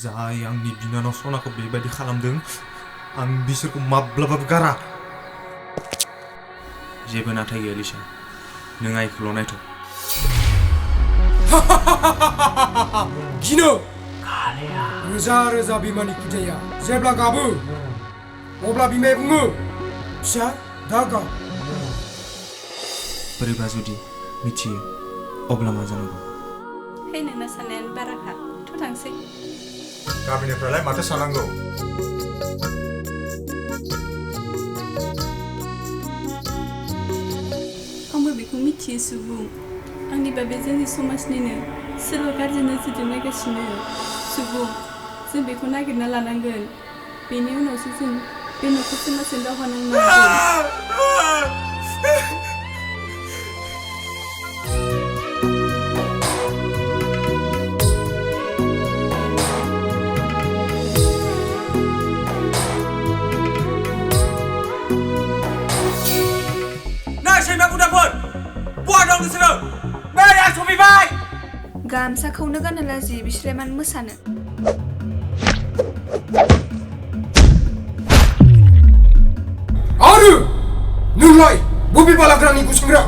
जाय आंनि बिनानाव सनाखौ बेबायदि खालामदों आं बिसोरखौ माब्लाबाबो गारा जेबो नाथाय गैया लिसा नों आइखौल' नायथ' गिनो रोजा रोजा बिमानि खुदिया जेब्ला गाबो अब्ला बिमाया बुङो फिसा दा गाब बोरैबा जुदि मिथियो अब्ला मा जानांगौ हे नोंना साननायानो बाराखा थ' थांसै गामिनिफ्रायलाय माथो सानांगौ आंबो बेखौ मिथियो सुबुं आंनिबा बे जोंनि समाजनिनो सोरबा गाज्रि नोजोरजों नायगासिनो सुबुं जों बेखौ नागिरना लानांगोन बेनि उनावसो जों बे न'खर समाजजों दावहा नांनांगोन गामसाखौनो गाननो लाजियो बिसोरो मानो मोसानो आरो नोंलाय बबे बालाग्रानि गुसुंग्रा